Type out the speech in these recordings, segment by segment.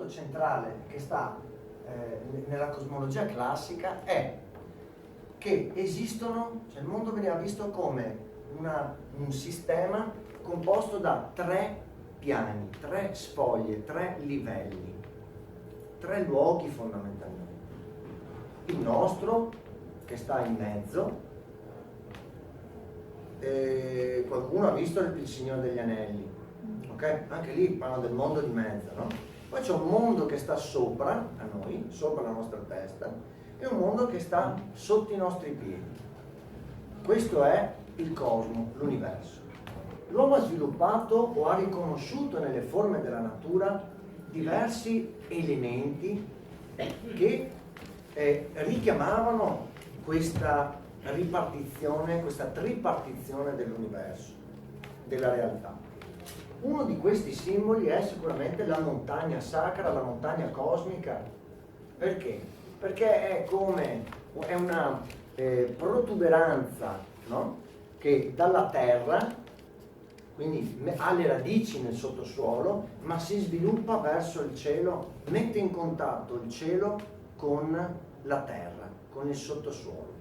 centrale che sta nella cosmologia classica è che esistono, cioè il mondo veniva visto come un sistema composto da 3 piani, 3 sfoglie, 3 livelli, 3 luoghi fondamentalmente. Il nostro, che sta in mezzo, qualcuno ha visto il Signore degli Anelli, ok? Anche lì parlano del mondo di mezzo, no? Poi c'è un mondo che sta sopra a noi, sopra la nostra testa, e un mondo che sta sotto i nostri piedi. Questo è il cosmo, l'universo. L'uomo ha sviluppato o ha riconosciuto nelle forme della natura diversi elementi che richiamavano questa ripartizione, questa tripartizione dell'universo, della realtà. Uno di questi simboli è sicuramente la montagna sacra, la montagna cosmica. Perché? Perché è una protuberanza, no? Che dalla terra, quindi ha le radici nel sottosuolo, ma si sviluppa verso il cielo, mette in contatto il cielo con la terra, con il sottosuolo.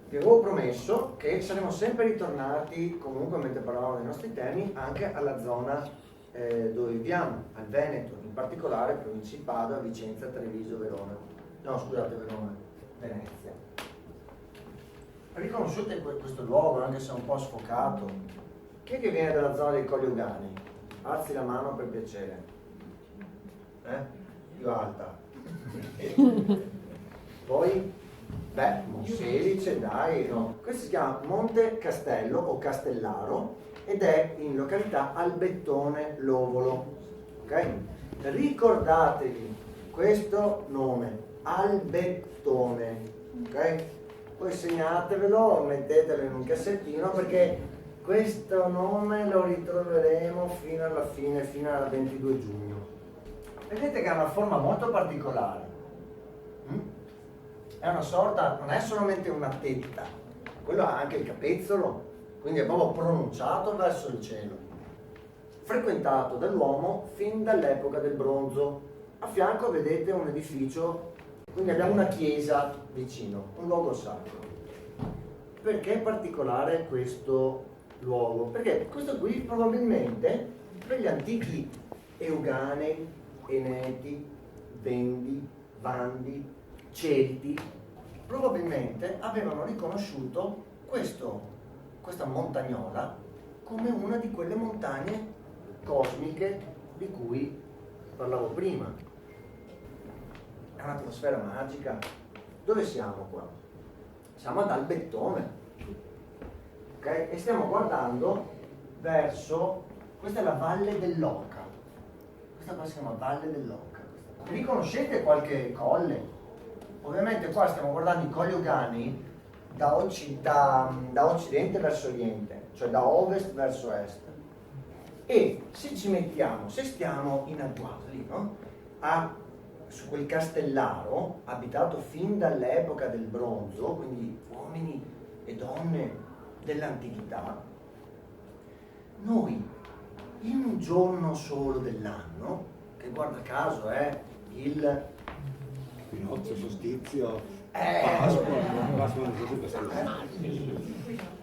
Vi avevo promesso che saremmo sempre ritornati, comunque mentre parlavamo dei nostri temi, anche alla zona dove viviamo, al Veneto, in particolare province di Padova, Vicenza, Treviso, Verona. No, scusate, Verona, Venezia. Riconosciute questo luogo, anche se è un po' sfocato? Chi è che viene dalla zona dei Colli Euganei? Alzi la mano per piacere. Più alta. Poi? Monselice, dai, no. Questo si chiama Monte Castello o Castellaro ed è in località Albettone Lovolo. Ok? Ricordatevi questo nome, Albettone. Ok? Poi segnatevelo, mettetelo in un cassettino perché questo nome lo ritroveremo fino alla fine, fino al 22 giugno. Vedete che ha una forma molto particolare. È una sorta, non è solamente una tetta, quello ha anche il capezzolo, quindi è proprio pronunciato verso il cielo. Frequentato dall'uomo fin dall'epoca del bronzo. A fianco vedete un edificio, quindi abbiamo una chiesa vicino, un luogo sacro. Perché è particolare questo luogo? Perché questo qui probabilmente per gli antichi Euganei, Eneti, Vendi, Vandi, Celti, probabilmente avevano riconosciuto questa montagnola come una di quelle montagne cosmiche di cui parlavo prima. È un'atmosfera magica. Dove siamo qua? Siamo ad Albettone, ok? E stiamo guardando verso, questa è la Valle dell'Oca. Questa qua si chiama Valle dell'Oca. Riconoscete qualche colle? Ovviamente qua stiamo guardando i Colli Euganei da occidente verso oriente, cioè da ovest verso est. E se ci mettiamo, se stiamo in Agguasli, no? Su quel castellaro abitato fin dall'epoca del bronzo, quindi uomini e donne dell'antichità, noi in un giorno solo dell'anno, che guarda caso è il Pinozio, solstizio, Pasqua,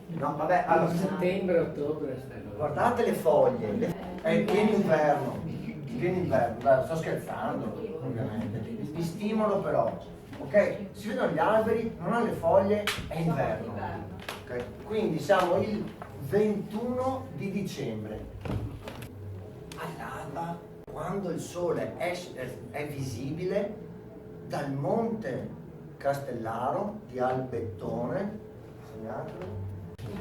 no, vabbè, allora, settembre, ottobre, guardate le foglie, è il pieno inverno, dai, sto scherzando, ovviamente, vi stimolo però, ok? Si vedono gli alberi, non hanno le foglie, è inverno, ok? Quindi siamo il 21 di dicembre, all'alba, quando il sole è visibile dal monte Castellaro di Albettone,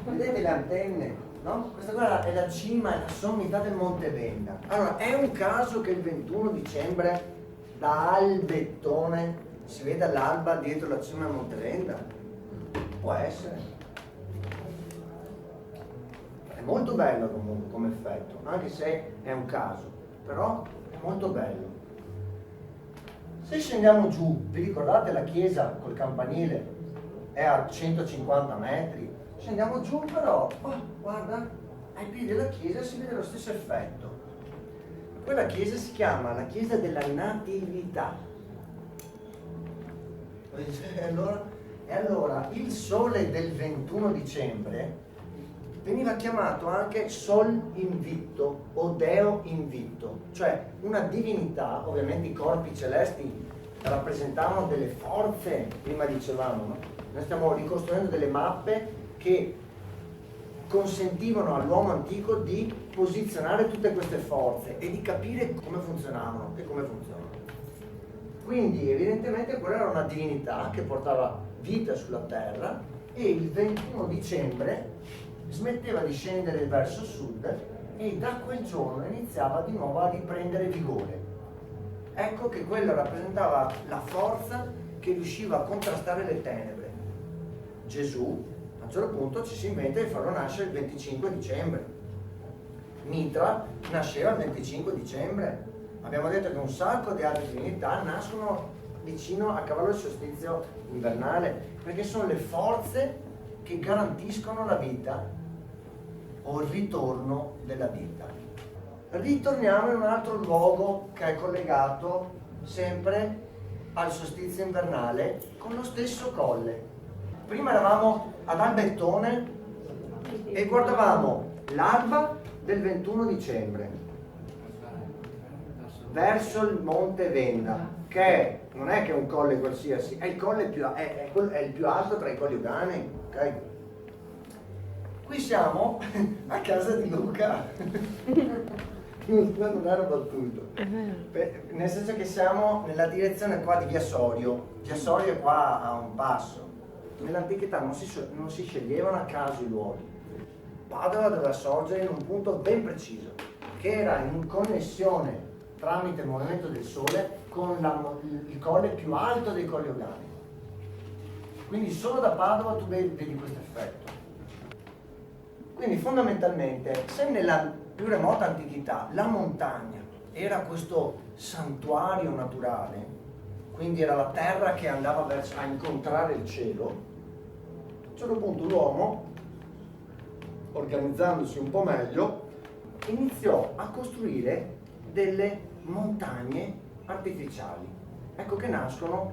vedete le antenne, no? Questa qua è la cima, è la sommità del Monte Venda. Allora, è un caso che il 21 dicembre da Albettone si veda l'alba dietro la cima del Monte Venda? Può essere. È molto bello comunque come effetto, anche se è un caso, però è molto bello. Se scendiamo giù, vi ricordate la chiesa col campanile è a 150 metri? Scendiamo giù però, guarda, ai piedi della chiesa si vede lo stesso effetto. Quella chiesa si chiama la chiesa della Natività. E allora il sole del 21 dicembre veniva chiamato anche Sol Invicto o Deo Invicto, cioè una divinità. Ovviamente i corpi celesti rappresentavano delle forze, prima dicevamo, no? Noi stiamo ricostruendo delle mappe che consentivano all'uomo antico di posizionare tutte queste forze e di capire come funzionavano e come funzionano. Quindi evidentemente quella era una divinità che portava vita sulla terra e il 21 dicembre smetteva di scendere verso sud e da quel giorno iniziava di nuovo a riprendere vigore. Ecco che quello rappresentava la forza che riusciva a contrastare le tenebre. Gesù a un certo punto ci si inventa di farlo nascere il 25 dicembre. Mitra nasceva il 25 dicembre. Abbiamo detto che un sacco di altre divinità nascono vicino a cavallo del solstizio invernale, perché sono le forze che garantiscono la vita o il ritorno della vita. Ritorniamo in un altro luogo che è collegato sempre al solstizio invernale con lo stesso colle. Prima eravamo ad Albettone e guardavamo l'alba del 21 dicembre verso il Monte Venda, che non è che è un colle qualsiasi, è il colle è il più alto tra i colli uganei, ok? Qui siamo a casa di Luca. Non ero battuto, nel senso che siamo nella direzione qua di Via Sorio. Via Sorio è qua a un passo. Nell'antichità non si sceglievano a caso i luoghi. Padova doveva sorgere in un punto ben preciso, che era in connessione tramite il movimento del Sole con il colle più alto dei colli uganei. Quindi solo da Padova tu vedi questo effetto. Quindi fondamentalmente, se nella più remota antichità la montagna era questo santuario naturale, quindi era la terra che andava a incontrare il cielo, a un certo punto l'uomo, organizzandosi un po' meglio, iniziò a costruire delle montagne artificiali. Ecco che nascono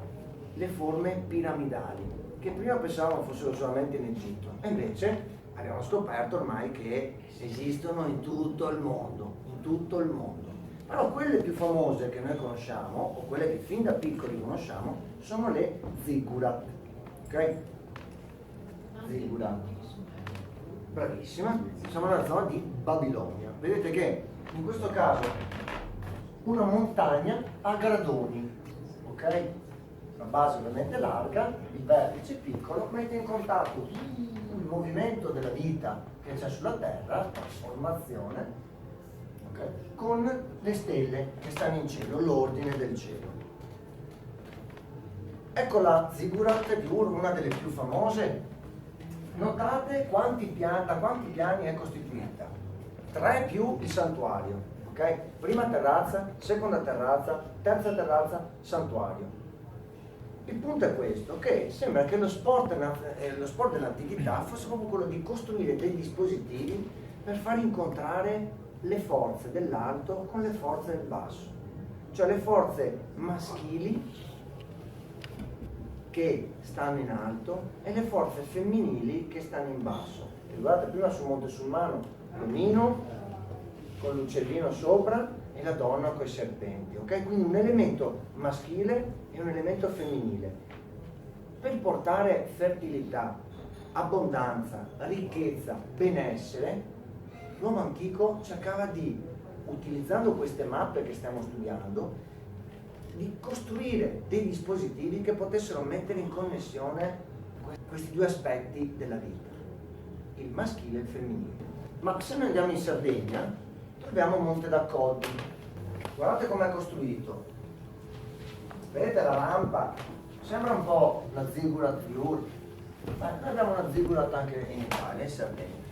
le forme piramidali, che prima pensavamo fossero solamente in Egitto, e invece abbiamo scoperto ormai che esistono in tutto il mondo, Però quelle più famose che noi conosciamo, o quelle che fin da piccoli conosciamo, sono le ziggurat. Ok? Ziggurat. Bravissima. Siamo nella zona di Babilonia. Vedete che in questo caso una montagna a gradoni, ok? La base ovviamente larga, il vertice piccolo, mette in contatto il movimento della vita che c'è sulla Terra, trasformazione, okay, con le stelle che stanno in cielo, l'ordine del cielo. Ecco la Ziggurat-Ur, una delle più famose. Notate da quanti piani è costituita. 3 più il santuario, ok? Prima terrazza, seconda terrazza, terza terrazza, santuario. Il punto è questo, che sembra che lo sport dell'antichità fosse proprio quello di costruire dei dispositivi per far incontrare le forze dell'alto con le forze del basso, cioè le forze maschili che stanno in alto e le forze femminili che stanno in basso. Ricordate prima sul Monte Sulmano, l'omino con l'uccellino sopra e la donna con i serpenti, ok? Quindi un elemento maschile e un elemento femminile. Per portare fertilità, abbondanza, ricchezza, benessere, l'uomo antico cercava di, utilizzando queste mappe che stiamo studiando, di costruire dei dispositivi che potessero mettere in connessione questi due aspetti della vita, il maschile e il femminile. Ma se noi andiamo in Sardegna, troviamo Monte d'Accoldi. Guardate com'è costruito. Vedete la rampa? Sembra un po' la Ziggurat di Ur. Noi abbiamo una Ziggurat anche in Italia, in Sardegna.